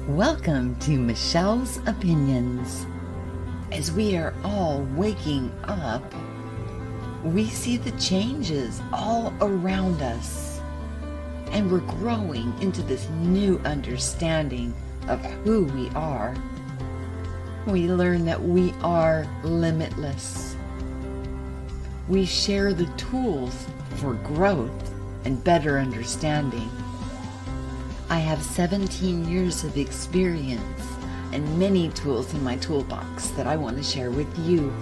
Welcome to Michelle's Opinions. As we are all waking up, we see the changes all around us, and we're growing into this new understanding of who we are. We learn that we are limitless. We share the tools for growth and better understanding. I have 17 years of experience and many tools in my toolbox that I want to share with you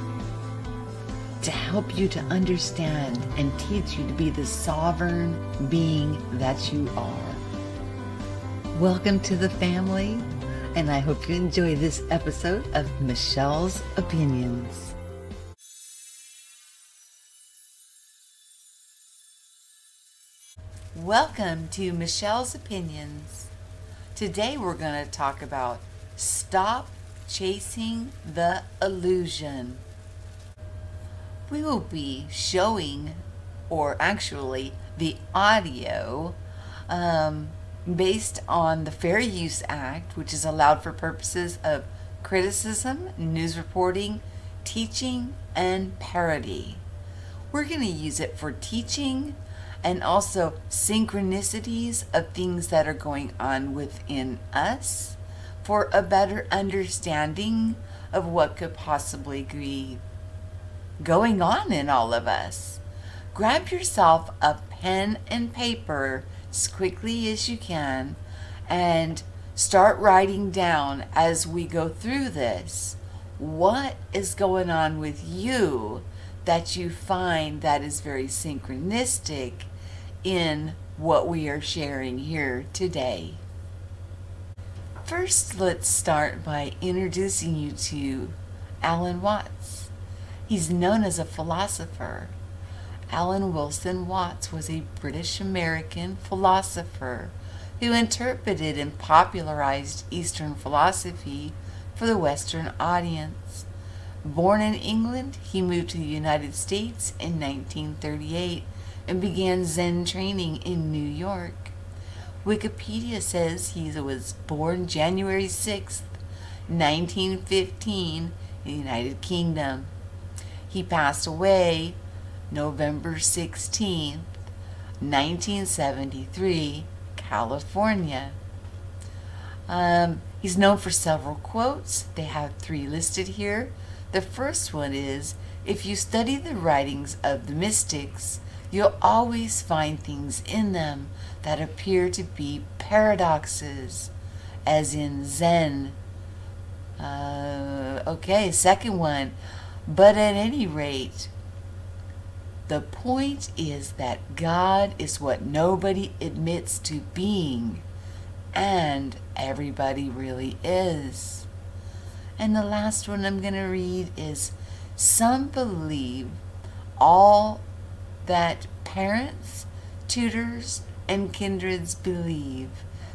to help you to understand and teach you to be the sovereign being that you are. Welcome to the family, and I hope you enjoy this episode of Michelle's Opinions. Welcome to Michelle's Opinions. Today we're going to talk about stop chasing the illusion. We will be showing, or actually the audio, based on the Fair Use Act, which is allowed for purposes of criticism, news reporting, teaching, and parody. We're going to use it for teaching and also synchronicities of things that are going on within us for a better understanding of what could possibly be going on in all of us. Grab yourself a pen and paper as quickly as you can and start writing down as we go through this what is going on with you that you find that is very synchronistic in what we are sharing here today. First, let's start by introducing you to Alan Watts. He's known as a philosopher. Alan Wilson Watts was a British-American philosopher who interpreted and popularized Eastern philosophy for the Western audience. Born in England, he moved to the United States in 1938 and began Zen training in New York. Wikipedia says he was born January 6th, 1915 in the United Kingdom. He passed away November 16th, 1973, California. He's known for several quotes. They have 3 listed here. The first one is, "If you study the writings of the mystics, you'll always find things in them that appear to be paradoxes, as in Zen." Okay, second one, "But at any rate, the point is that God is what nobody admits to being, and everybody really is." And the last one I'm going to read is, "Some believe all that parents, tutors, and kindreds believe.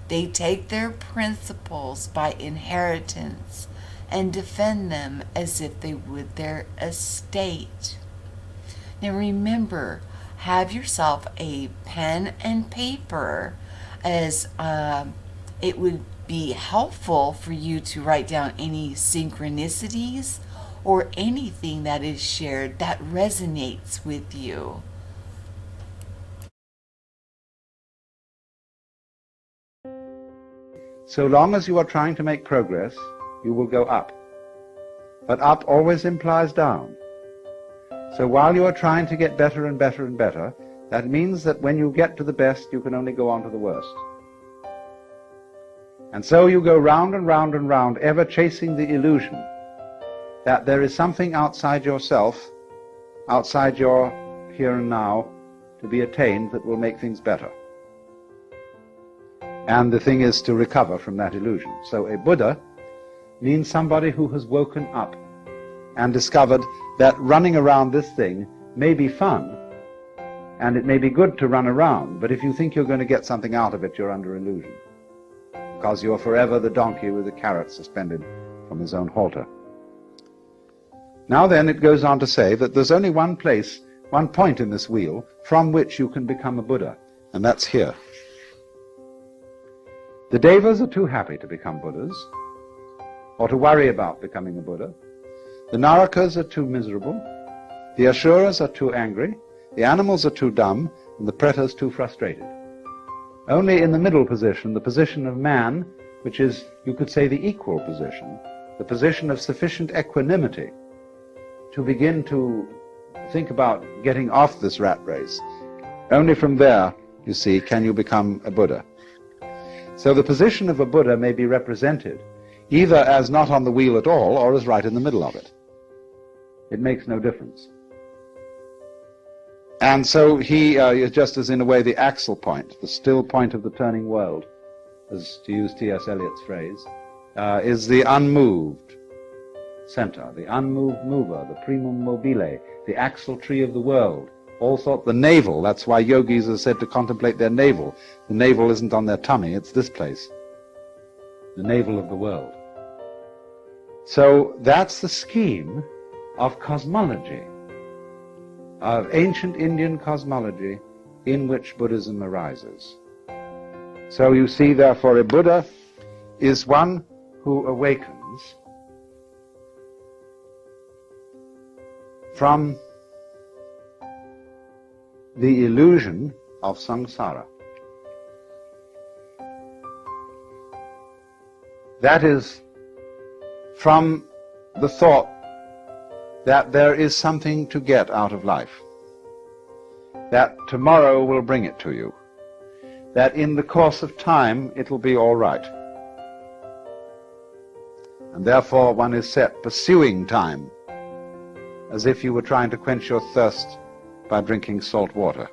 They take their principles by inheritance and defend them as if they would their estate." Now remember, have yourself a pen and paper, as it would be helpful for you to write down any synchronicities or anything that is shared that resonates with you. So long as you are trying to make progress, you will go up. But up always implies down. So while you are trying to get better and better and better, that means that when you get to the best, you can only go on to the worst. And so you go round and round and round, ever chasing the illusion that there is something outside yourself, outside your here and now, to be attained that will make things better. And the thing is to recover from that illusion. So a Buddha means somebody who has woken up and discovered that running around this thing may be fun, and it may be good to run around, but if you think you're going to get something out of it, you're under illusion, because you're forever the donkey with the carrot suspended from his own halter. Now then, it goes on to say that there's only one place, one point in this wheel from which you can become a Buddha, and that's here. The Devas are too happy to become Buddhas, or to worry about becoming a Buddha. The Narakas are too miserable. The Asuras are too angry. The animals are too dumb, and the Pretas too frustrated. Only in the middle position, the position of man, which is, you could say, the equal position, the position of sufficient equanimity to begin to think about getting off this rat race. Only from there, you see, can you become a Buddha. So the position of a Buddha may be represented either as not on the wheel at all or as right in the middle of it. It makes no difference. And so he is just as, in a way, the axle point, the still point of the turning world, as to use T.S. Eliot's phrase, is the unmoved center, the unmoved mover, the primum mobile, the axle tree of the world. Also the navel, that's why yogis are said to contemplate their navel. The navel isn't on their tummy, it's this place, the navel of the world. So that's the scheme of cosmology, of ancient Indian cosmology in which Buddhism arises. So you see, therefore, a Buddha is one who awakens from the illusion of samsara. That is, from the thought that there is something to get out of life, that tomorrow will bring it to you, that in the course of time it will be all right. And therefore one is set pursuing time, as if you were trying to quench your thirst by drinking salt water.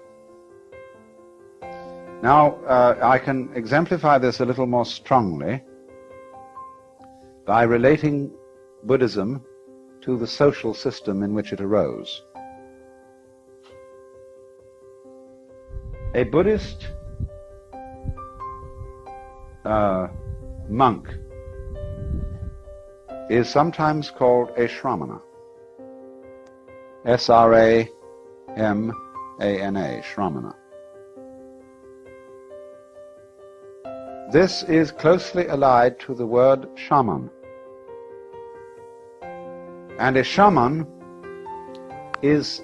Now, I can exemplify this a little more strongly by relating Buddhism to the social system in which it arose. A Buddhist monk is sometimes called a shramana. S-R-A-M-A-N-A, shramana. This is closely allied to the word shaman. And a shaman is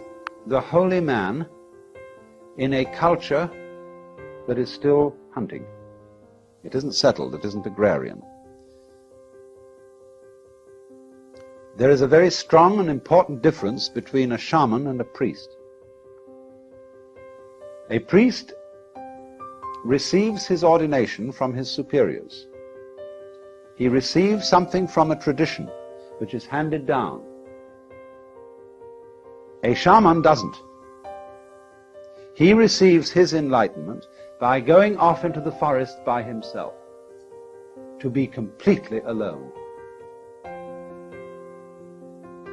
the holy man in a culture that is still hunting. It isn't settled, it isn't agrarian. There is a very strong and important difference between a shaman and a priest. A priest receives his ordination from his superiors. He receives something from a tradition which is handed down. A shaman doesn't. He receives his enlightenment by going off into the forest by himself, to be completely alone.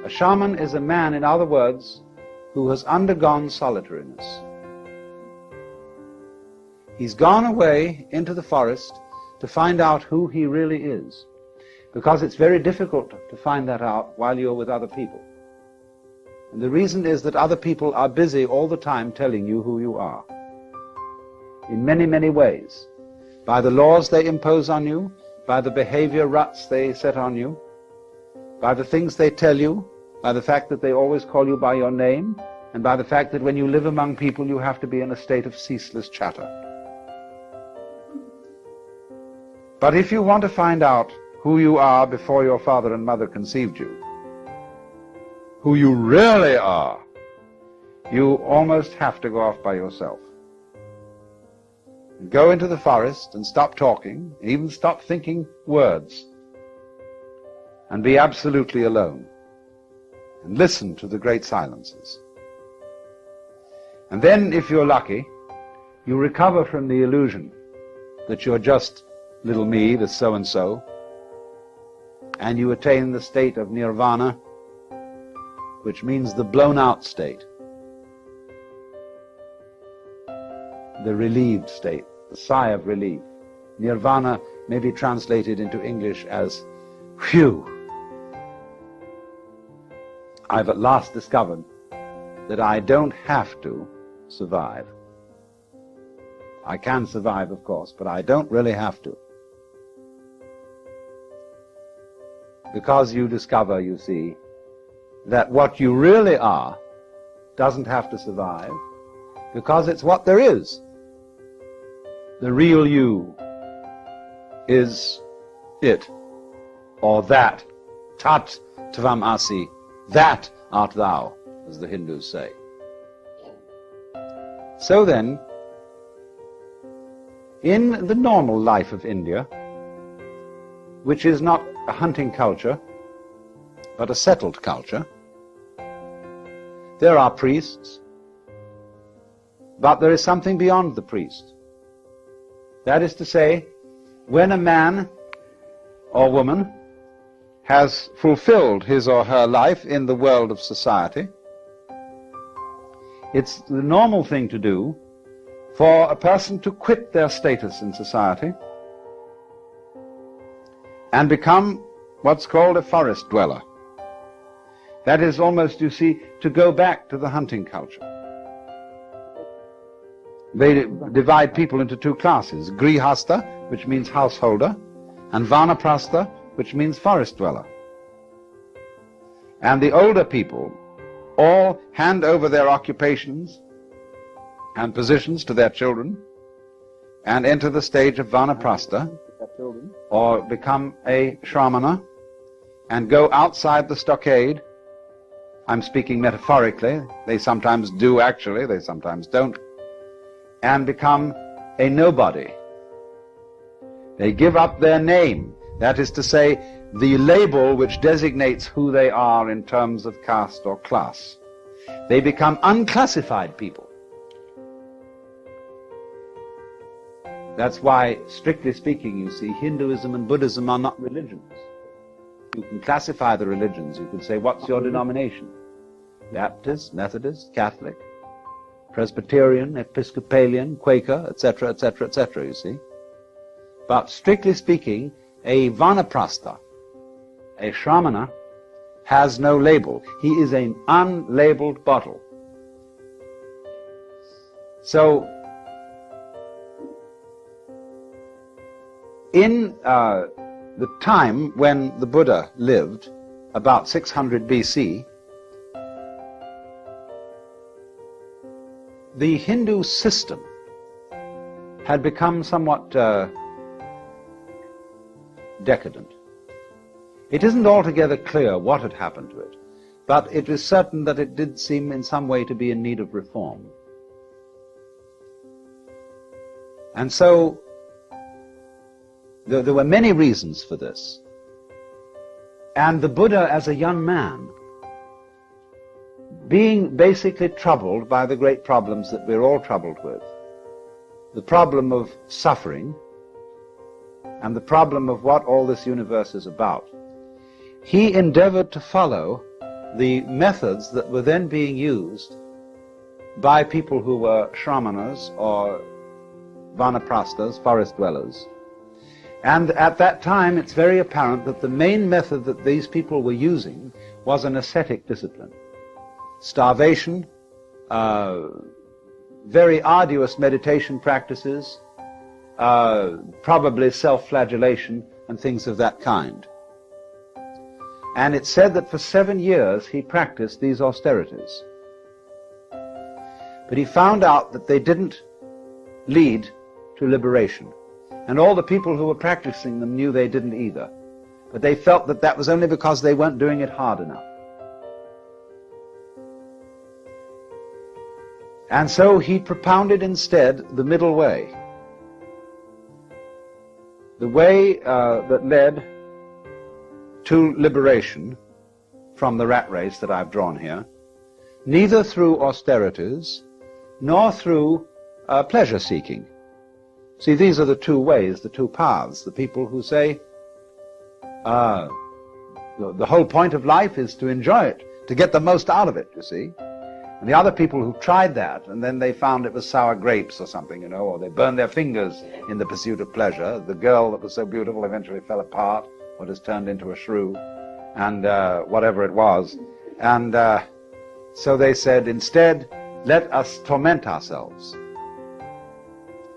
A shaman is a man, in other words, who has undergone solitariness. He's gone away into the forest to find out who he really is, because it's very difficult to find that out while you're with other people. And the reason is that other people are busy all the time telling you who you are, in many, many ways, by the laws they impose on you, by the behavior ruts they set on you, by the things they tell you, by the fact that they always call you by your name, and by the fact that when you live among people you have to be in a state of ceaseless chatter. But if you want to find out who you are before your father and mother conceived you, who you really are, you almost have to go off by yourself. And go into the forest and stop talking, even stop thinking words, and be absolutely alone. And listen to the great silences. And then, if you're lucky, you recover from the illusion that you're just little me, the so-and-so, and you attain the state of nirvana, which means the blown-out state, the relieved state, the sigh of relief. Nirvana may be translated into English as, phew, I've at last discovered that I don't have to survive. I can survive, of course, but I don't really have to. because you discover, you see, that what you really are doesn't have to survive, because it's what there is. The real you is it, or that. Tat tvam asi, that art thou, as the Hindus say. So then, in the normal life of India, which is not a hunting culture, but a settled culture, there are priests, but there is something beyond the priest. That is to say, when a man or woman has fulfilled his or her life in the world of society, it's the normal thing to do for a person to quit their status in society and become what's called a forest dweller. That is almost, you see, to go back to the hunting culture. They divide people into two classes, grihasta, which means householder, and vanaprastha, which means forest dweller. And the older people all hand over their occupations and positions to their children and enter the stage of vanaprastha, or become a shramana and go outside the stockade. I'm speaking metaphorically. They sometimes do actually, they sometimes don't. And become a nobody. They give up their name, that is to say, the label which designates who they are in terms of caste or class. They become unclassified people. That's why, strictly speaking, you see, Hinduism and Buddhism are not religions. You can classify the religions. You can say, what's your denomination? Baptist, Methodist, Catholic, Presbyterian, Episcopalian, Quaker, etc., etc., etc., you see. But strictly speaking, a vanaprastha, a shramana, has no label. He is an unlabeled bottle. So, in the time when the Buddha lived, about 600 BC, the Hindu system had become somewhat decadent. It isn't altogether clear what had happened to it, but it is certain that it did seem in some way to be in need of reform. And so there were many reasons for this. And the Buddha, as a young man, being basically troubled by the great problems that we're all troubled with, the problem of suffering and the problem of what all this universe is about, he endeavored to follow the methods that were then being used by people who were shramanas or vanaprasthas, forest dwellers. And at that time, it's very apparent that the main method that these people were using was an ascetic discipline. Starvation, very arduous meditation practices, probably self-flagellation and things of that kind. And it's said that for 7 years he practiced these austerities. But he found out that they didn't lead to liberation. And all the people who were practicing them knew they didn't either. But they felt that that was only because they weren't doing it hard enough. And so he propounded instead the middle way. The way that led to liberation from the rat race that I've drawn here, neither through austerities nor through pleasure-seeking. See, these are the two ways, the two paths. The people who say the whole point of life is to enjoy it, to get the most out of it, you see. And the other people who tried that, and then they found it was sour grapes or something, you know, or they burned their fingers in the pursuit of pleasure. The girl that was so beautiful eventually fell apart, or just turned into a shrew, and whatever it was. And so they said, instead, let us torment ourselves.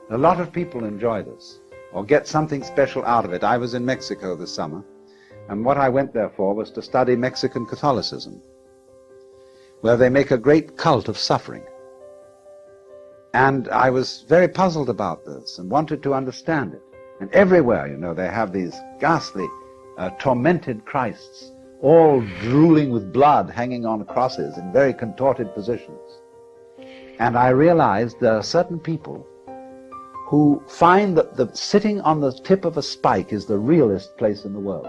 A lot of people enjoy this, or get something special out of it. I was in Mexico this summer, And what I went there for was to study Mexican Catholicism, where they make a great cult of suffering. And I was very puzzled about this and wanted to understand it. And everywhere, you know, they have these ghastly, tormented Christs, all drooling with blood, hanging on crosses in very contorted positions. And I realized there are certain people who find that the sitting on the tip of a spike is the realest place in the world.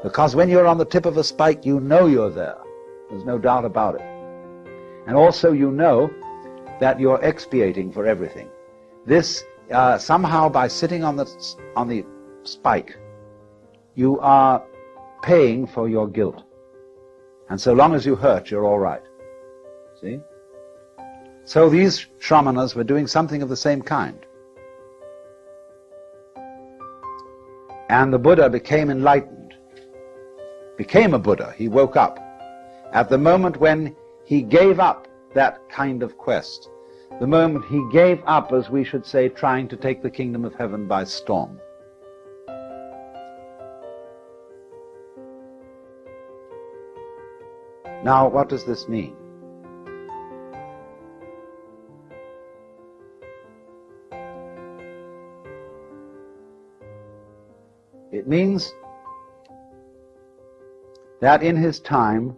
Because when you're on the tip of a spike, you know you're there. There's no doubt about it. And also you know that you're expiating for everything. This, somehow by sitting on the spike, you are paying for your guilt. And so long as you hurt, you're all right. See? So these shramanas were doing something of the same kind. And the Buddha became enlightened, became a Buddha. He woke up at the moment when he gave up that kind of quest, the moment he gave up, as we should say, trying to take the kingdom of heaven by storm. Now, what does this mean? It means that in his time,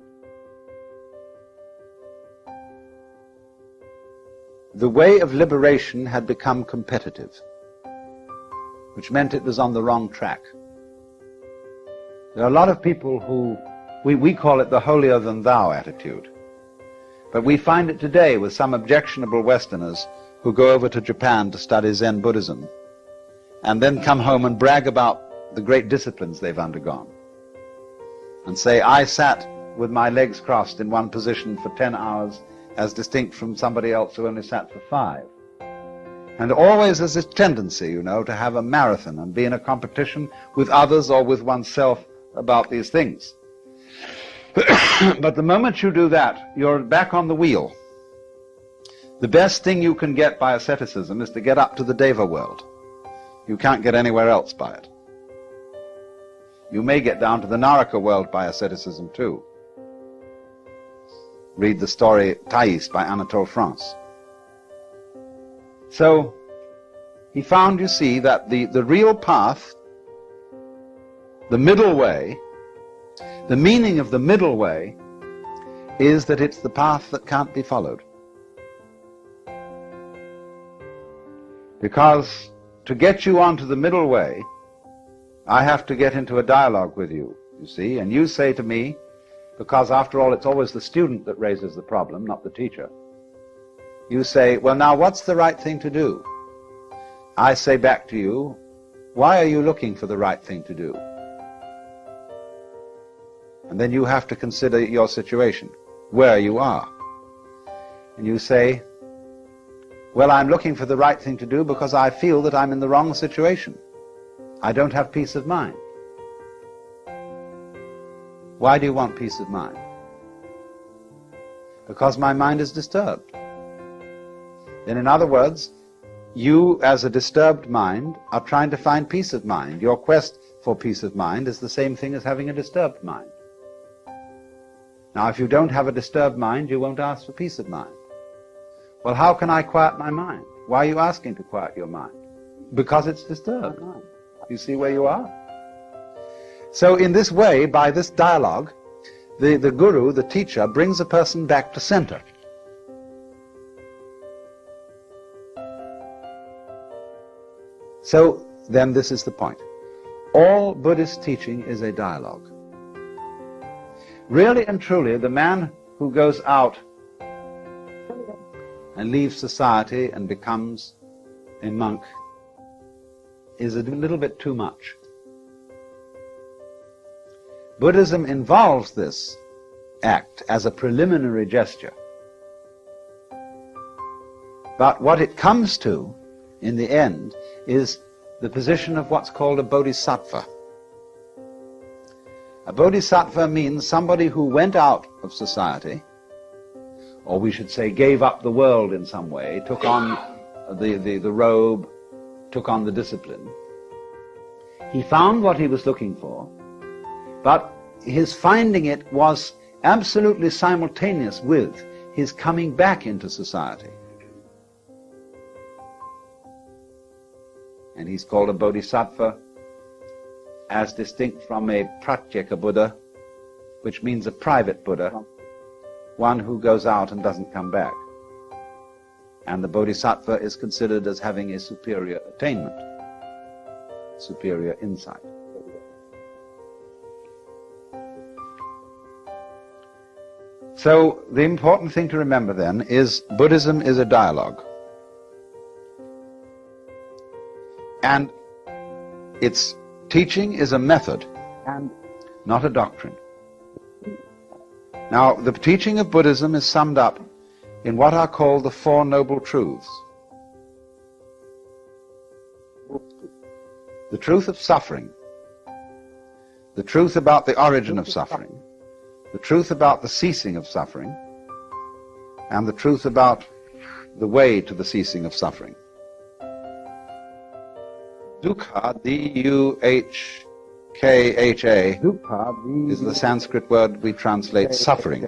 the way of liberation had become competitive, which meant it was on the wrong track. There are a lot of people who, we call it the holier-than-thou attitude, but we find it today with some objectionable Westerners who go over to Japan to study Zen Buddhism and then come home and brag about the great disciplines they've undergone and say, I sat with my legs crossed in one position for 10 hours as distinct from somebody else who only sat for 5. And always there's this tendency, you know, to have a marathon and be in a competition with others or with oneself about these things. But the moment you do that, you're back on the wheel. The best thing you can get by asceticism is to get up to the Deva world. You can't get anywhere else by it. You may get down to the Naraka world by asceticism too. Read the story Thais by Anatole France. So, he found, you see, that the real path, the middle way, the meaning of the middle way is that it's the path that can't be followed. Because to get you onto the middle way, I have to get into a dialogue with you, you see, and you say to me, because after all it's always the student that raises the problem, not the teacher. You say, well, now what's the right thing to do? I say back to you, why are you looking for the right thing to do? And then you have to consider your situation, where you are. And you say, well, I'm looking for the right thing to do because I feel that I'm in the wrong situation. I don't have peace of mind. Why do you want peace of mind? Because my mind is disturbed. Then in other words, you as a disturbed mind are trying to find peace of mind. Your quest for peace of mind is the same thing as having a disturbed mind. Now if you don't have a disturbed mind, you won't ask for peace of mind. Well, how can I quiet my mind? Why are you asking to quiet your mind? Because it's disturbed. You see where you are? So in this way, by this dialogue, the guru, the teacher, brings a person back to center. So then this is the point. All Buddhist teaching is a dialogue. Really and truly, the man who goes out and leaves society and becomes a monk is a little bit too much. Buddhism involves this act as a preliminary gesture. But what it comes to, in the end, is the position of what's called a bodhisattva. A bodhisattva means somebody who went out of society, or we should say gave up the world in some way, took on the robe, took on the discipline. He found what he was looking for, But his finding it was absolutely simultaneous with his coming back into society. And he's called a bodhisattva, as distinct from a pratyeka Buddha, which means a private Buddha, one who goes out and doesn't come back. And the bodhisattva is considered as having a superior attainment, superior insight. So the important thing to remember then is Buddhism is a dialogue. And its teaching is a method and not a doctrine. Now, the teaching of Buddhism is summed up in what are called the Four Noble Truths. The truth of suffering, the truth about the origin of suffering, the truth about the ceasing of suffering, and the truth about the way to the ceasing of suffering. Dukkha, D-U-H-K-H-A, is the Sanskrit word we translate suffering,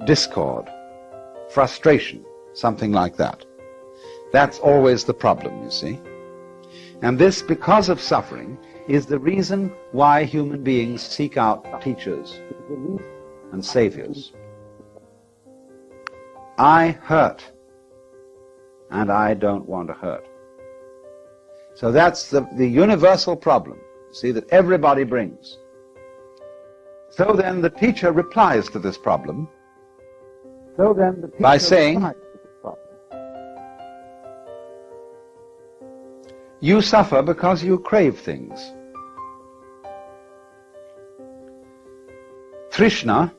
discord, frustration, something like that. That's always the problem, you see. And this, because of suffering, is the reason why human beings seek out teachers and saviors. I hurt, and I don't want to hurt. So that's the universal problem, see, that everybody brings. So then the teacher replies to this problem by saying, you suffer because you crave things. Trishna,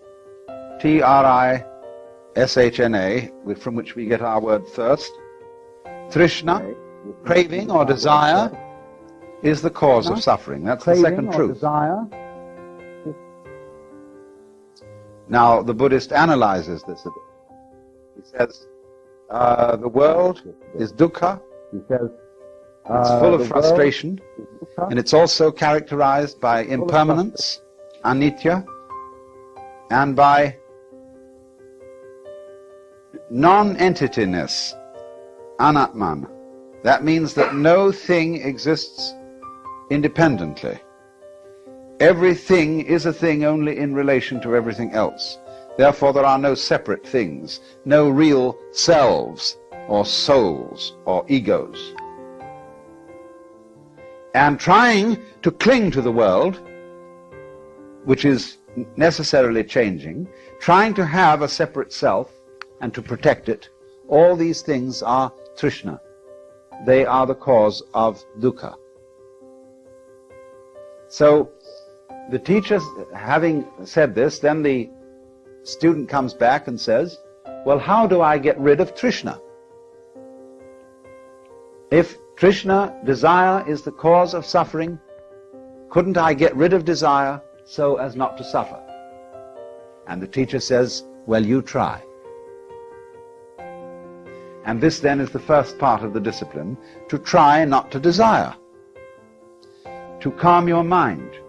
T-R-I-S-H-N-A, from which we get our word thirst. Trishna, craving or desire, is the cause of suffering. That's the second truth. Now, the Buddhist analyzes this a bit. He says, the world is dukkha. He says, it's full of frustration, and it's also characterized by impermanence, anitya, and by non-entityness, anatman. That means that no thing exists independently. Everything is a thing only in relation to everything else. Therefore, there are no separate things, no real selves, or souls, or egos. And trying to cling to the world, which is necessarily changing, trying to have a separate self and to protect it, all these things are trishna. They are the cause of dukkha. So, the teacher, having said this, then the student comes back and says, well, how do I get rid of trishna? If trishna, desire, is the cause of suffering, couldn't I get rid of desire so as not to suffer? And the teacher says, well, you try. And this then is the first part of the discipline, to try not to desire, to calm your mind,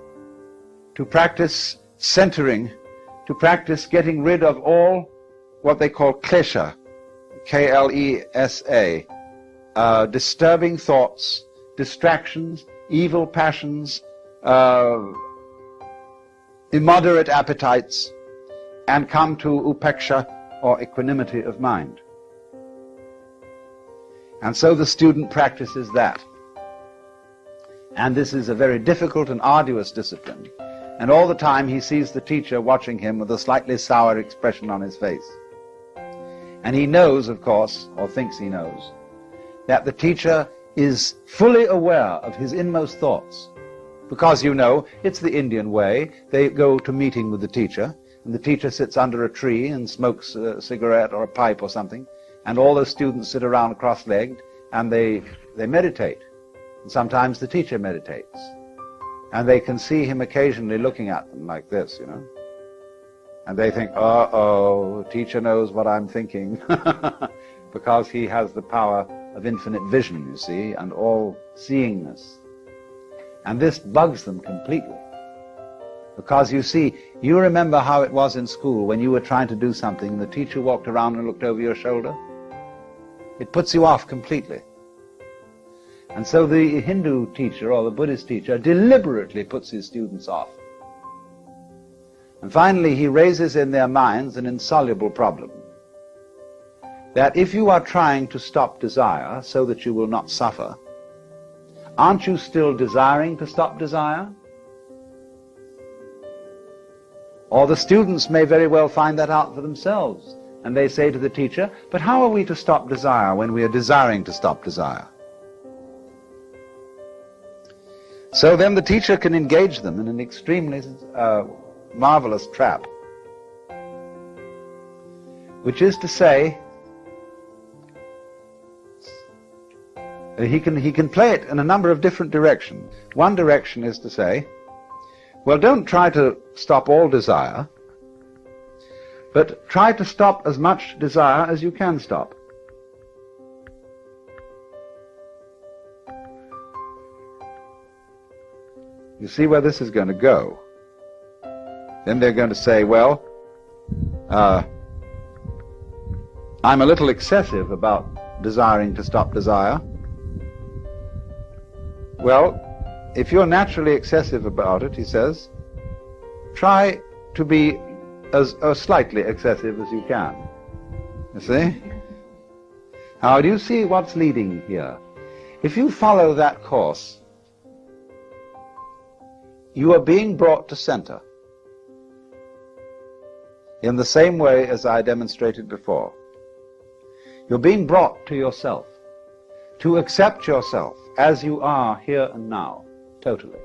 to practice centering, to practice getting rid of all what they call klesha, K-L-E-S-A, disturbing thoughts, distractions, evil passions, immoderate appetites, and come to upeksha, or equanimity of mind. And so the student practices that. And this is a very difficult and arduous discipline. And all the time he sees the teacher watching him with a slightly sour expression on his face. And he knows, of course, or thinks he knows, that the teacher is fully aware of his inmost thoughts. Because, you know, it's the Indian way. They go to meeting with the teacher, and the teacher sits under a tree and smokes a cigarette or a pipe or something, and all the students sit around cross-legged, and they meditate. And sometimes the teacher meditates. And they can see him occasionally looking at them like this, you know. And they think, uh-oh, the teacher knows what I'm thinking, because he has the power of infinite vision, you see, and all-seeingness. And this bugs them completely. Because you see, you remember how it was in school when you were trying to do something and the teacher walked around and looked over your shoulder? It puts you off completely. And so the Hindu teacher or the Buddhist teacher deliberately puts his students off. And finally he raises in their minds an insoluble problem. That if you are trying to stop desire so that you will not suffer, aren't you still desiring to stop desire? Or the students may very well find that out for themselves. And they say to the teacher, but how are we to stop desire when we are desiring to stop desire? So then the teacher can engage them in an extremely marvelous trap, which is to say, he can play it in a number of different directions. One direction is to say, well, don't try to stop all desire, but try to stop as much desire as you can stop. You see where this is going to go. Then they're going to say, well, I'm a little excessive about desiring to stop desire. Well, if you're naturally excessive about it, he says, try to be as slightly excessive as you can. You see? Now, do you see what's leading here? If you follow that course, you are being brought to center in the same way as I demonstrated before. You're being brought to yourself, to accept yourself as you are here and now, totally.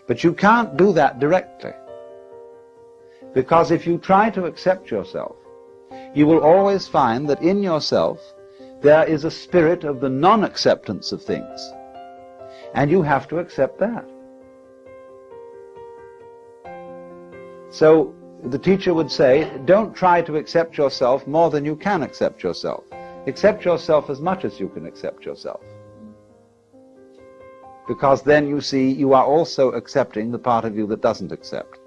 But you can't do that directly, because if you try to accept yourself, you will always find that in yourself there is a spirit of the non-acceptance of things, and you have to accept that. So the teacher would say, don't try to accept yourself more than you can accept yourself. Accept yourself as much as you can accept yourself. Because then you see you are also accepting the part of you that doesn't accept.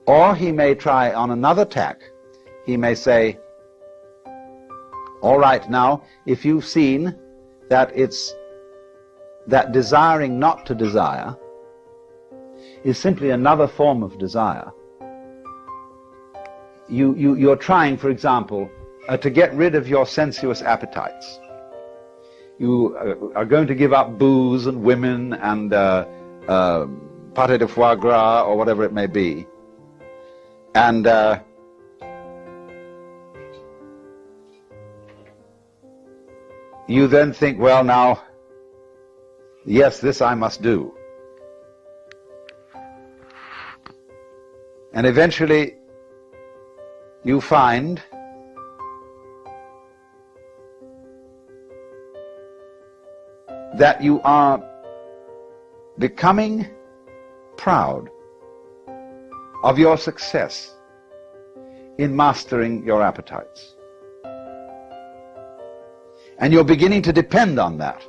Or he may try on another tack. He may say, all right, now, if you've seen that it's that desiring not to desire is simply another form of desire. You're trying, for example, to get rid of your sensuous appetites. You are going to give up booze and women and pâté de foie gras or whatever it may be. And you then think, well, now, yes, this I must do. And eventually you find that you are becoming proud of your success in mastering your appetites. And you're beginning to depend on that.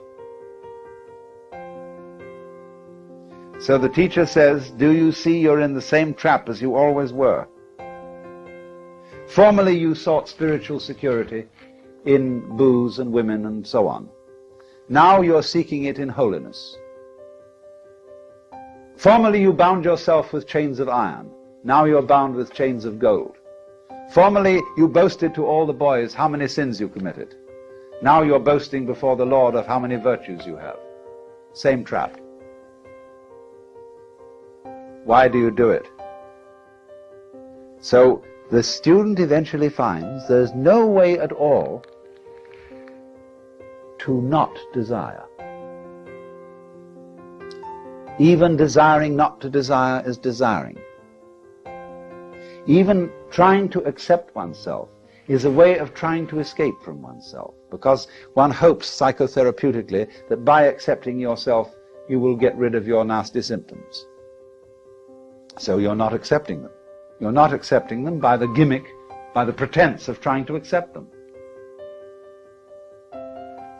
So the teacher says, do you see you're in the same trap as you always were? Formerly you sought spiritual security in booze and women and so on. Now you're seeking it in holiness. Formerly you bound yourself with chains of iron. Now you're bound with chains of gold. Formerly you boasted to all the boys how many sins you committed. Now you're boasting before the Lord of how many virtues you have. Same trap. Why do you do it? So the student eventually finds there's no way at all to not desire. Even desiring not to desire is desiring. Even trying to accept oneself is a way of trying to escape from oneself, because one hopes psychotherapeutically that by accepting yourself you will get rid of your nasty symptoms. So you're not accepting them. You're not accepting them by the gimmick, by the pretense of trying to accept them.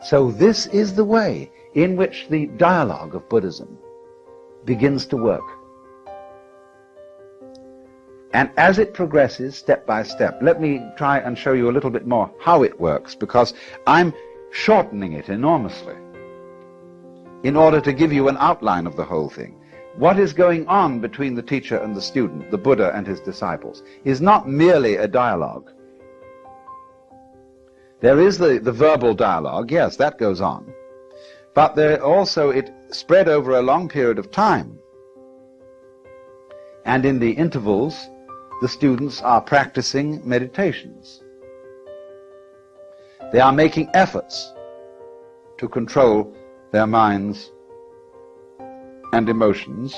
So this is the way in which the dialogue of Buddhism begins to work. And as it progresses step by step, let me try and show you a little bit more how it works, because I'm shortening it enormously in order to give you an outline of the whole thing. What is going on between the teacher and the student, the Buddha and his disciples, is not merely a dialogue. There is the verbal dialogue, yes, that goes on. But there also, it spread over a long period of time. And in the intervals, the students are practicing meditations. They are making efforts to control their minds and emotions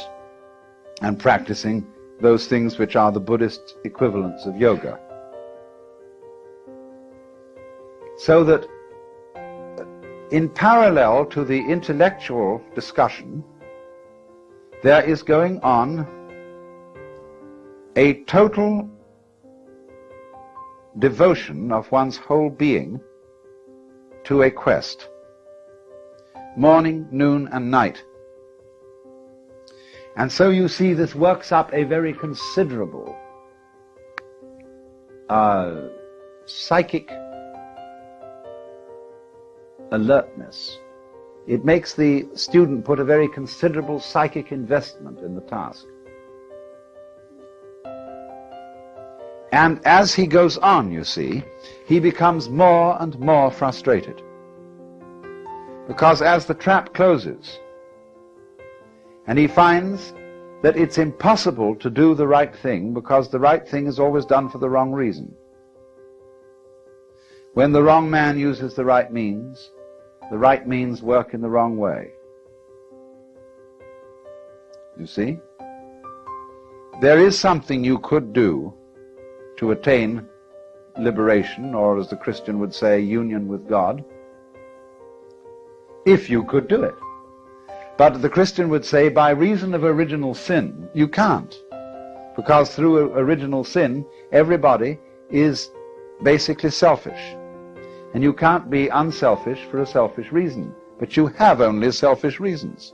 and practicing those things which are the Buddhist equivalents of yoga. So that in parallel to the intellectual discussion, there is going on a total devotion of one's whole being to a quest, morning, noon, and night. And so you see this works up a very considerable psychic alertness. It makes the student put a very considerable psychic investment in the task. And as he goes on, you see, he becomes more and more frustrated. Because as the trap closes, and he finds that it's impossible to do the right thing because the right thing is always done for the wrong reason. When the wrong man uses the right means work in the wrong way. You see? There is something you could do to attain liberation, or as the Christian would say, union with God, if you could do it. But the Christian would say, by reason of original sin, you can't. Because through original sin, everybody is basically selfish. And you can't be unselfish for a selfish reason. But you have only selfish reasons.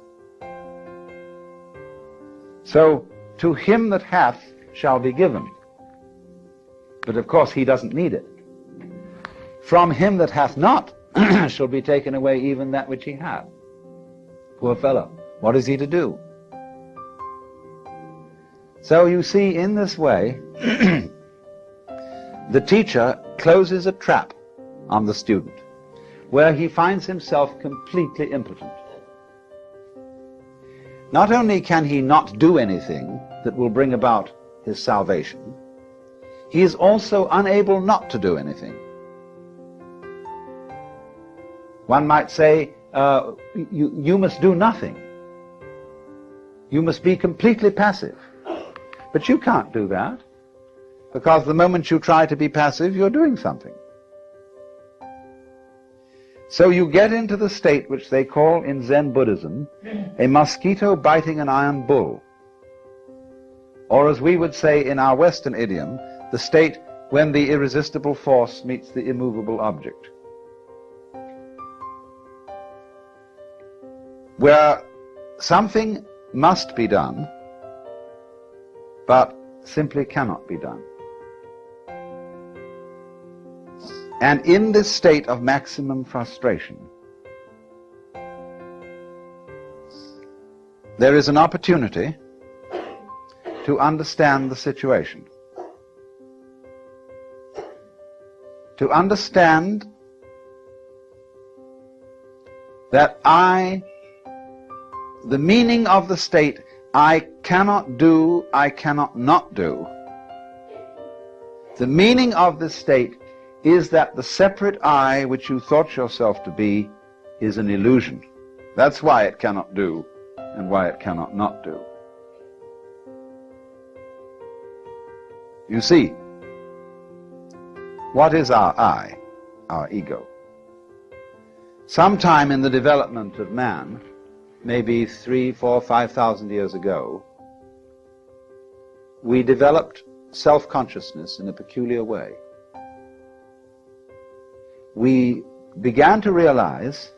So, to him that hath shall be given. But of course he doesn't need it. From him that hath not shall be taken away even that which he hath. Poor fellow, what is he to do? So you see, in this way, the teacher closes a trap on the student, where he finds himself completely impotent. Not only can he not do anything that will bring about his salvation, he is also unable not to do anything. One might say, you must do nothing. You must be completely passive. But you can't do that, because the moment you try to be passive, you're doing something. So you get into the state which they call in Zen Buddhism a mosquito biting an iron bull. Or as we would say in our Western idiom, the state when the irresistible force meets the immovable object. Where something must be done, but simply cannot be done. And in this state of maximum frustration, there is an opportunity to understand the situation. To understand that the meaning of the state, I cannot do, I cannot not do. The meaning of this state is that the separate I which you thought yourself to be is an illusion. That's why it cannot do and why it cannot not do. You see, what is our I, our ego? Sometime in the development of man, maybe 3,000, 4,000, 5,000 years ago, we developed self-consciousness in a peculiar way. We began to realize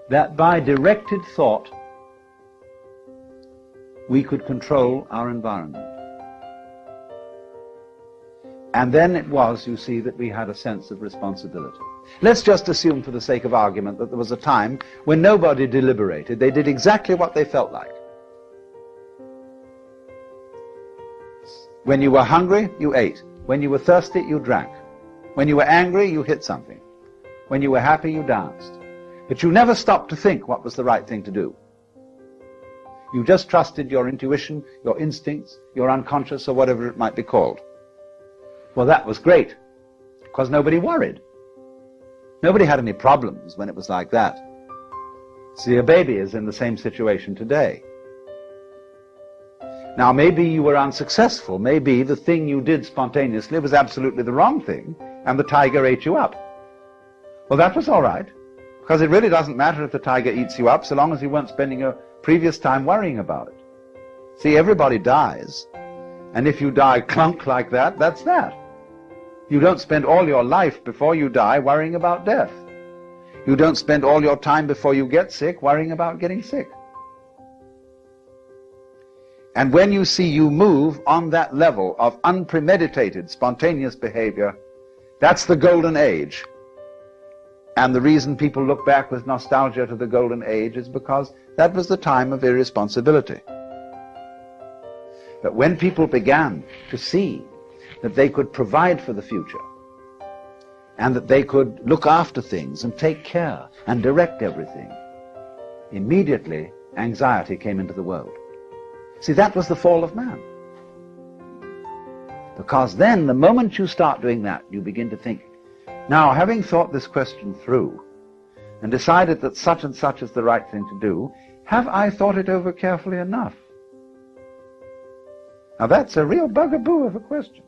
that by directed thought, we could control our environment. And then it was, you see, that we had a sense of responsibility. Let's just assume, for the sake of argument, that there was a time when nobody deliberated. They did exactly what they felt like. When you were hungry, you ate. When you were thirsty, you drank. When you were angry, you hit something. When you were happy, you danced. But you never stopped to think what was the right thing to do. You just trusted your intuition, your instincts, your unconscious, or whatever it might be called. Well, that was great, because nobody worried. Nobody had any problems when it was like that. See, a baby is in the same situation today. Now, maybe you were unsuccessful. Maybe the thing you did spontaneously was absolutely the wrong thing, and the tiger ate you up. Well, that was all right, because it really doesn't matter if the tiger eats you up, so long as you weren't spending your previous time worrying about it. See, everybody dies, and if you die clunk like that, that's that. You don't spend all your life before you die worrying about death. You don't spend all your time before you get sick worrying about getting sick. And when you see you move on that level of unpremeditated, spontaneous behavior, that's the golden age. And the reason people look back with nostalgia to the golden age is because that was the time of irresponsibility. But when people began to see that they could provide for the future, and that they could look after things and take care and direct everything, immediately anxiety came into the world. See, that was the fall of man. Because then, the moment you start doing that, you begin to think, now, having thought this question through, and decided that such and such is the right thing to do, have I thought it over carefully enough? Now, that's a real bugaboo of a question.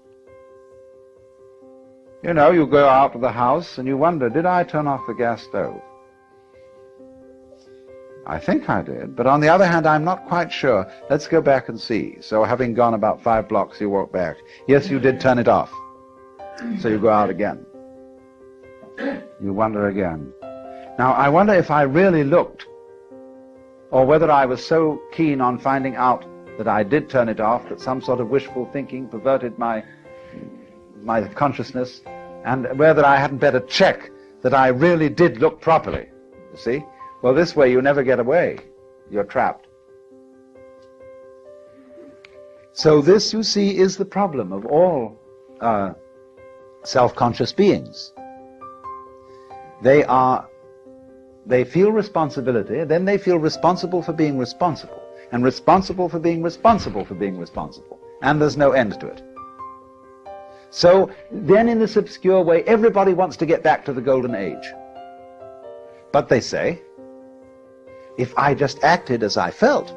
You know, you go out of the house and you wonder, did I turn off the gas stove? I think I did, but on the other hand, I'm not quite sure. Let's go back and see. So having gone about 5 blocks, you walk back. Yes, you did turn it off. So you go out again. You wonder again. Now, I wonder if I really looked, or whether I was so keen on finding out that I did turn it off that some sort of wishful thinking perverted my consciousness, and whether I hadn't better check that I really did look properly. You see? Well, this way you never get away. You're trapped. So this, you see, is the problem of all self-conscious beings. They feel responsibility, then they feel responsible for being responsible, and responsible for being responsible for being responsible, and there's no end to it. So then, in this obscure way, everybody wants to get back to the golden age. But they say, if I just acted as I felt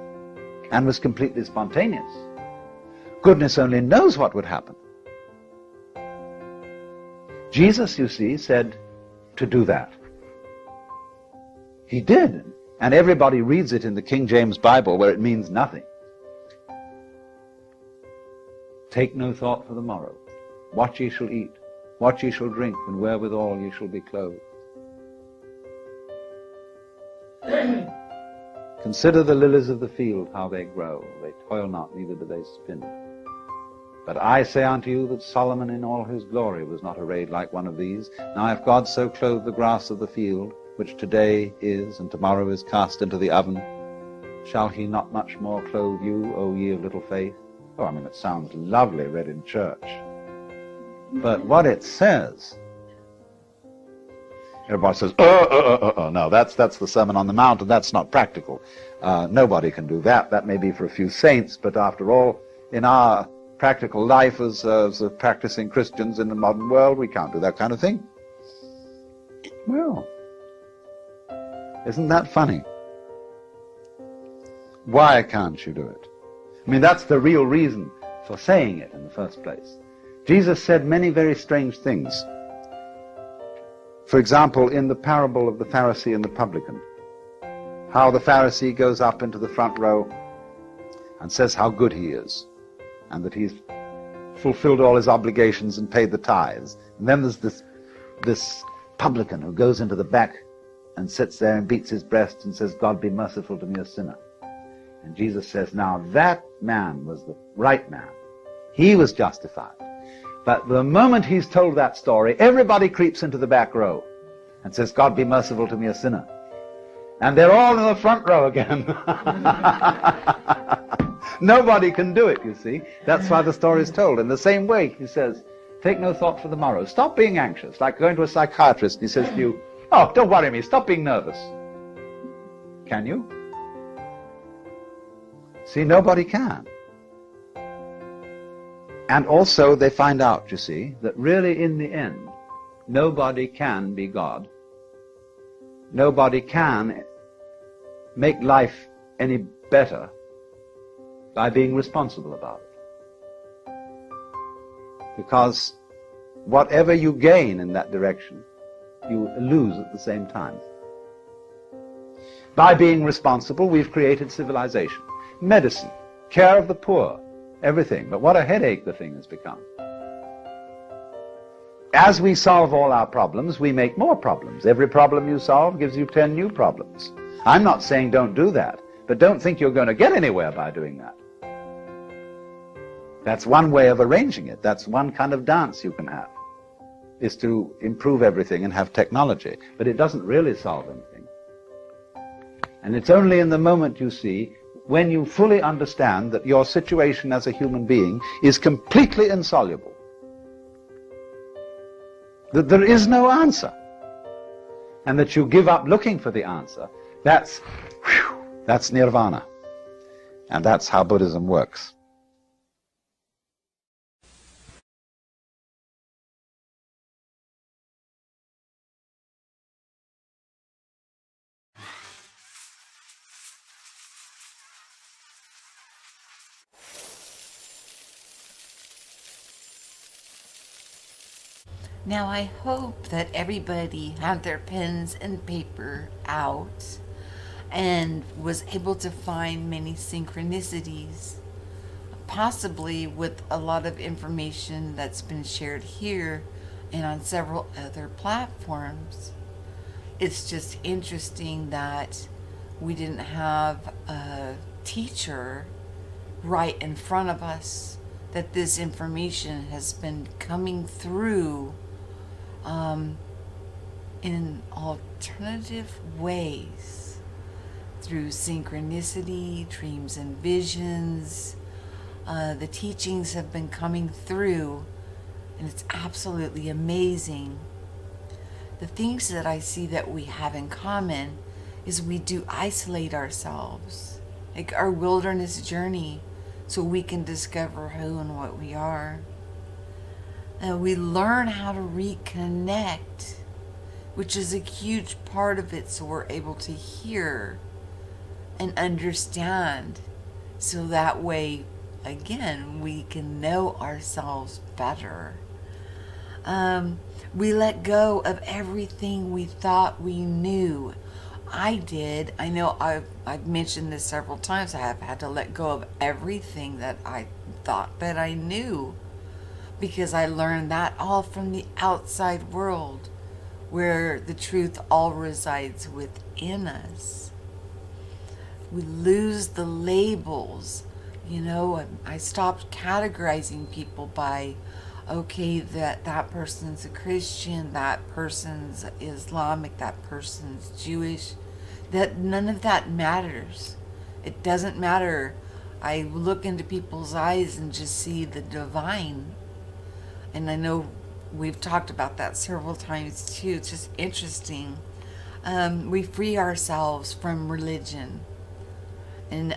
and was completely spontaneous, goodness only knows what would happen. Jesus, you see, said to do that. He did, and everybody reads it in the King James Bible where it means nothing. Take no thought for the morrow. What ye shall eat, what ye shall drink, and wherewithal ye shall be clothed. Consider the lilies of the field, how they grow. They toil not, neither do they spin. But I say unto you that Solomon in all his glory was not arrayed like one of these. Now if God so clothed the grass of the field, which today is and tomorrow is cast into the oven, shall he not much more clothe you, O ye of little faith? Oh, I mean, it sounds lovely read in church. But what it says, everybody says, no, that's the Sermon on the Mount, and that's not practical. Nobody can do that. That may be for a few saints, but after all, in our practical life as practicing Christians in the modern world, we can't do that kind of thing. Well, isn't that funny? Why can't you do it? I mean, that's the real reason for saying it in the first place. Jesus said many very strange things. For example, in the parable of the Pharisee and the publican, how the Pharisee goes up into the front row and says how good he is, and that he's fulfilled all his obligations and paid the tithes. And then there's this publican who goes into the back and sits there and beats his breast and says, God be merciful to me, a sinner. And Jesus says, now that man was the right man. He was justified. But the moment he's told that story, everybody creeps into the back row and says, God be merciful to me, a sinner. And they're all in the front row again. Nobody can do it, you see. That's why the story is told. In the same way, he says, take no thought for the morrow. Stop being anxious. Like going to a psychiatrist and he says to you, oh, don't worry me, stop being nervous. Can you? See, nobody can. And also they find out, you see, that really in the end, nobody can be God. Nobody can make life any better by being responsible about it. Because whatever you gain in that direction, you lose at the same time. By being responsible, we've created civilization, medicine, care of the poor, everything. But what a headache the thing has become. As we solve all our problems, we make more problems. Every problem you solve gives you 10 new problems. I'm not saying don't do that, but don't think you're going to get anywhere by doing that. That's one way of arranging it. That's one kind of dance you can have, is to improve everything and have technology. But it doesn't really solve anything. And it's only in the moment, you see, when you fully understand that your situation as a human being is completely insoluble, that there is no answer, and that you give up looking for the answer, that's nirvana. And that's how Buddhism works. Now I hope that everybody had their pens and paper out and was able to find many synchronicities, possibly with a lot of information that's been shared here and on several other platforms. It's just interesting that we didn't have a teacher right in front of us, that this information has been coming through in alternative ways, through synchronicity, dreams and visions. The teachings have been coming through, and it's absolutely amazing. The things that I see that we have in common is we do isolate ourselves, like our wilderness journey, so we can discover who and what we are. We learn how to reconnect, which is a huge part of it, so we're able to hear and understand, so that way, again, we can know ourselves better. We let go of everything we thought we knew. I did. I know I've mentioned this several times. I have had to let go of everything that I thought that I knew, because I learned that all from the outside world, where the truth all resides within us. We lose the labels. You know, I stopped categorizing people by, okay, that person's a Christian, that person's Islamic, that person's Jewish. That none of that matters. It doesn't matter. I look into people's eyes and just see the divine. And I know we've talked about that several times too. It's just interesting. We free ourselves from religion. And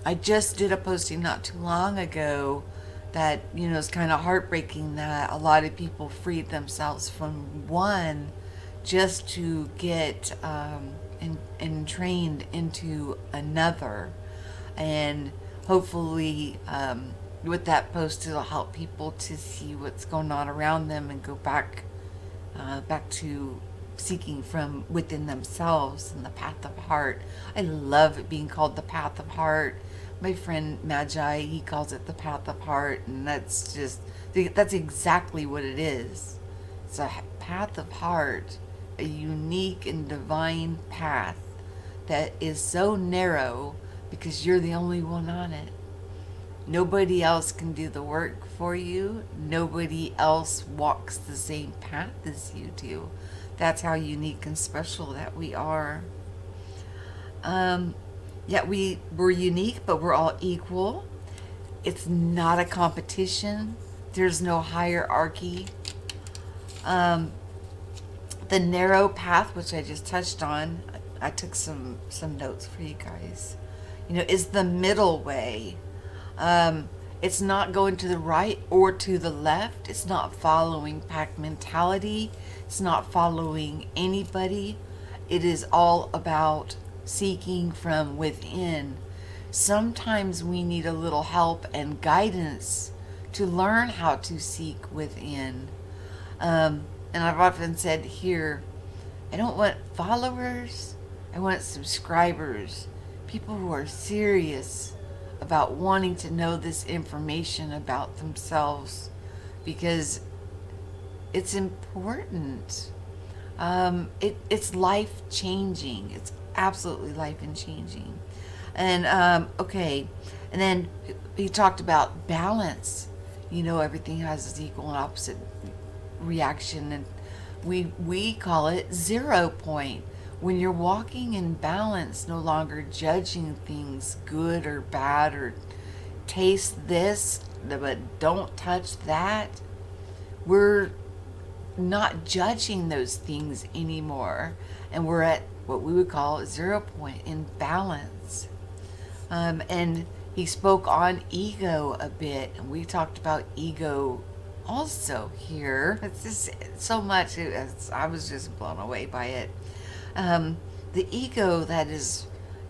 I just did a posting not too long ago that, you know, it's kind of heartbreaking that a lot of people freed themselves from one just to get entrained into another. And hopefully with that post, it'll help people to see what's going on around them and go back to seeking from within themselves and the path of heart. I love it being called the path of heart. My friend Magi, he calls it the path of heart, and that's exactly what it is. It's a path of heart, a unique and divine path that is so narrow because you're the only one on it. Nobody else can do the work for you. Nobody else walks the same path as you do. That's how unique and special that we are. Yeah, we're unique, but we're all equal. It's not a competition. There's no hierarchy. The narrow path, which I just touched on, I took some notes for you guys, is the middle way. It's not going to the right or to the left. It's not following pack mentality. It's not following anybody. It is all about seeking from within. Sometimes we need a little help and guidance to learn how to seek within. And I've often said here, I don't want followers, I want subscribers, people who are serious about wanting to know this information about themselves, because it's important. It's life-changing. It's absolutely life-changing. And, okay, and then he talked about balance. Everything has its equal and opposite reaction, and we call it 0 point. When you're walking in balance, no longer judging things good or bad, or taste this but don't touch that, we're not judging those things anymore, and we're at what we would call 0 point in balance. And he spoke on ego a bit, and we talked about ego also here. It's just so much. I was just blown away by it. The ego that is,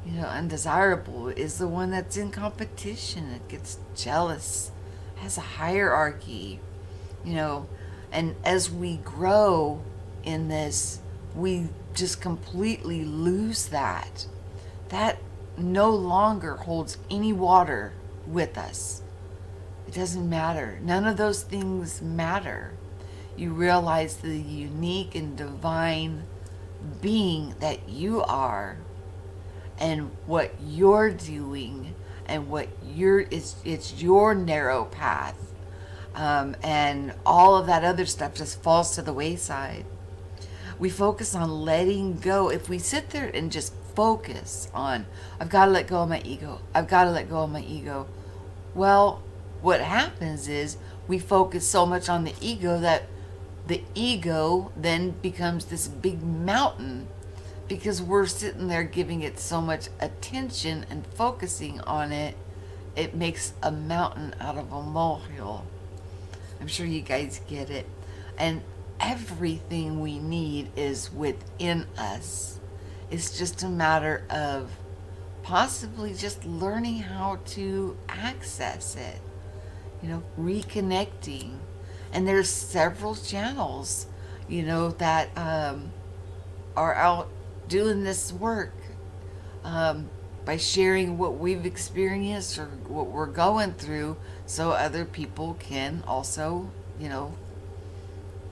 undesirable is the one that's in competition. It gets jealous, has a hierarchy, and as we grow in this, we just completely lose that. That no longer holds any water with us. It doesn't matter. None of those things matter. You realize the unique and divine being that you are, and what you're doing, and it's your narrow path, and all of that other stuff just falls to the wayside. We focus on letting go. If we sit there and just focus on, I've got to let go of my ego, I've got to let go of my ego, well, what happens is we focus so much on the ego that the ego then becomes this big mountain, because we're sitting there giving it so much attention and focusing on it. It makes a mountain out of a molehill. I'm sure you guys get it. And everything we need is within us. It's just a matter of possibly just learning how to access it, reconnecting. And there's several channels, that are out doing this work, by sharing what we've experienced or what we're going through, so other people can also,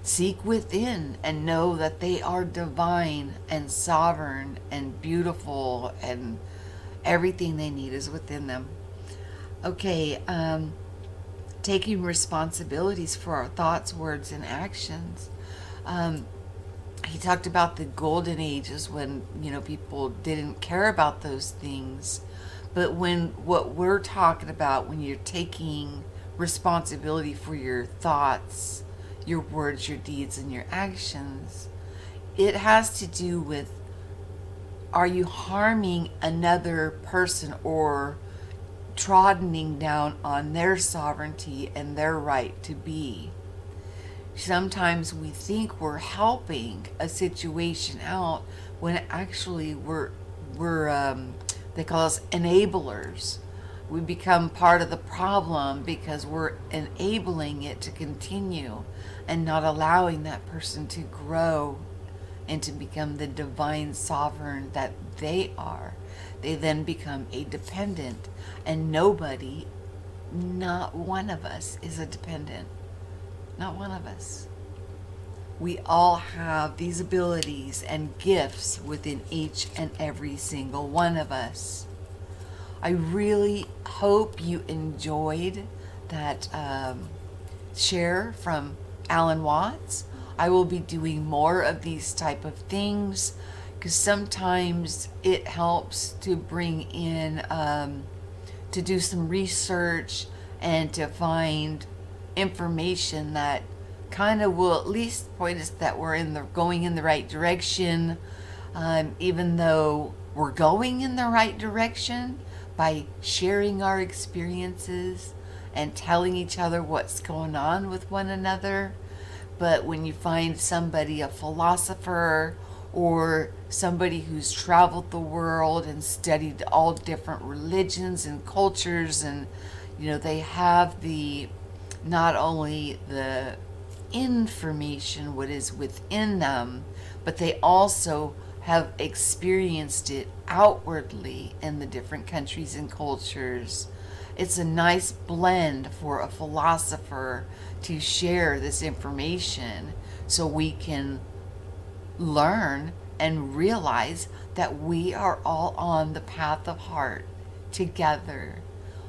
seek within and know that they are divine and sovereign and beautiful, and everything they need is within them. Okay, taking responsibilities for our thoughts, words, and actions. He talked about the golden ages when, people didn't care about those things. But what we're talking about, when you're taking responsibility for your thoughts, your words, your deeds, and your actions, it has to do with, are you harming another person or troddening down on their sovereignty and their right to be? Sometimes we think we're helping a situation out when actually we're they call us enablers. We become part of the problem because we're enabling it to continue and not allowing that person to grow and to become the divine sovereign that they are. They then become a dependent, and nobody, not one of us, is a dependent. Not one of us. We all have these abilities and gifts within each and every single one of us. I really hope you enjoyed that share from Alan Watts. I will be doing more of these type of things because sometimes it helps to bring in, to do some research and to find information that kind of will at least point us that we're going in the right direction, even though we're going in the right direction by sharing our experiences and telling each other what's going on with one another. But when you find somebody, a philosopher or somebody who's traveled the world and studied all different religions and cultures, and they have not only the information, what is within them, but they also have experienced it outwardly in the different countries and cultures. It's a nice blend for a philosopher to share this information so we can learn and realize that we are all on the path of heart together,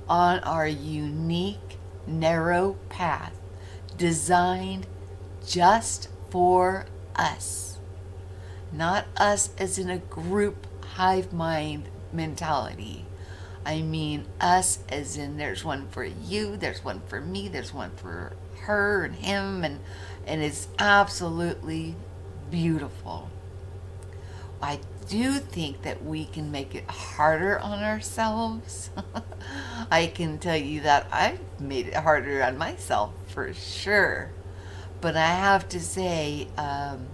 on our unique, narrow path designed just for us. Not us as in a group hive mind mentality. I mean us as in there's one for you, there's one for me, there's one for her and him, and it's absolutely beautiful. I do think that we can make it harder on ourselves. I can tell you that I've made it harder on myself for sure. But I have to say, an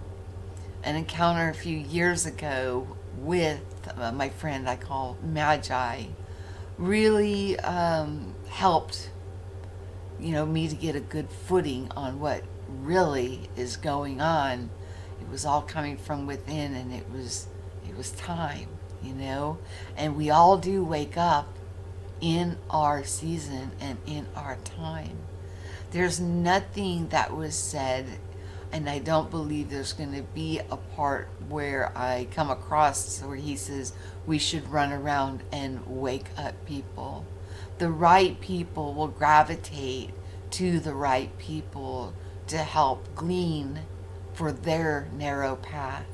encounter a few years ago with my friend I call Magi really helped me to get a good footing on what really is going on. It was all coming from within, and it was time, and we all do wake up in our season and in our time. There's nothing that was said, and I don't believe there's going to be a part where I come across where he says we should run around and wake up people. The right people will gravitate to the right people to help glean for their narrow path,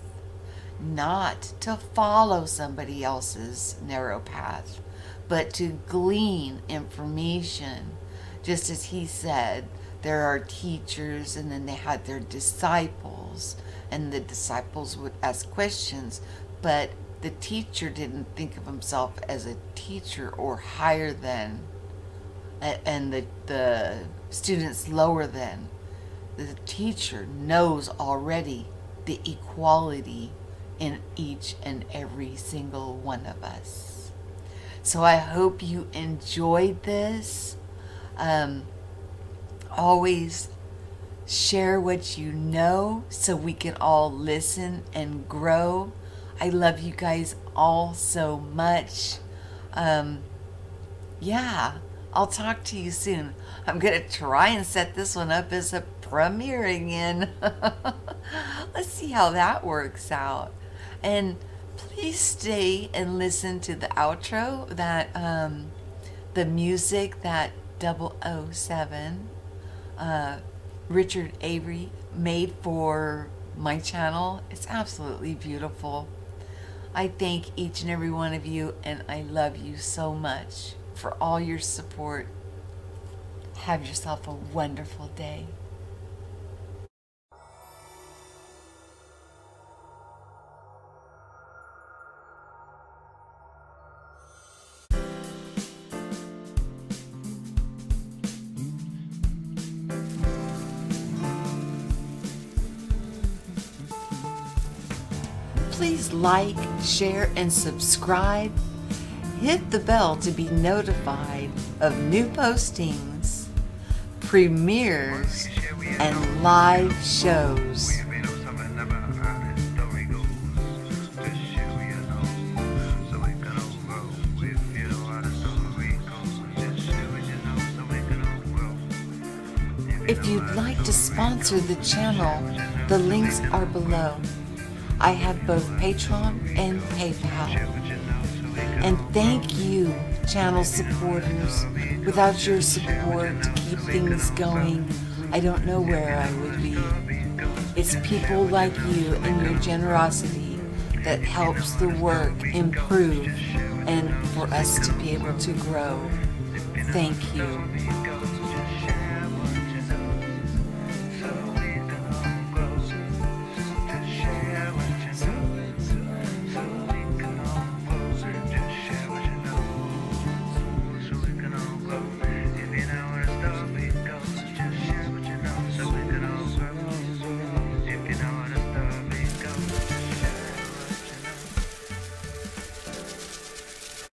not to follow somebody else's narrow path, but to glean information. Just as he said, there are teachers, and then they had their disciples, and the disciples would ask questions, but the teacher didn't think of himself as a teacher or higher than, and the students lower than. The teacher knows already the equality in each and every single one of us. So I hope you enjoyed this. Always share what you know so we can all listen and grow. I love you guys all so much. Yeah, I'll talk to you soon. I'm going to try and set this one up as a premiere again. Let's see how that works out. And please stay and listen to the outro, that the music that 007 Richard Avery made for my channel. It's absolutely beautiful. I thank each and every one of you, and I love you so much for all your support. Have yourself a wonderful day. Please like, share, and subscribe. Hit the bell to be notified of new postings, premieres, and live shows. If you'd like to sponsor the channel, the links are below. I have both Patreon and PayPal. And thank you, channel supporters. Without your support to keep things going, I don't know where I would be. It's people like you and your generosity that helps the work improve and for us to be able to grow. Thank you.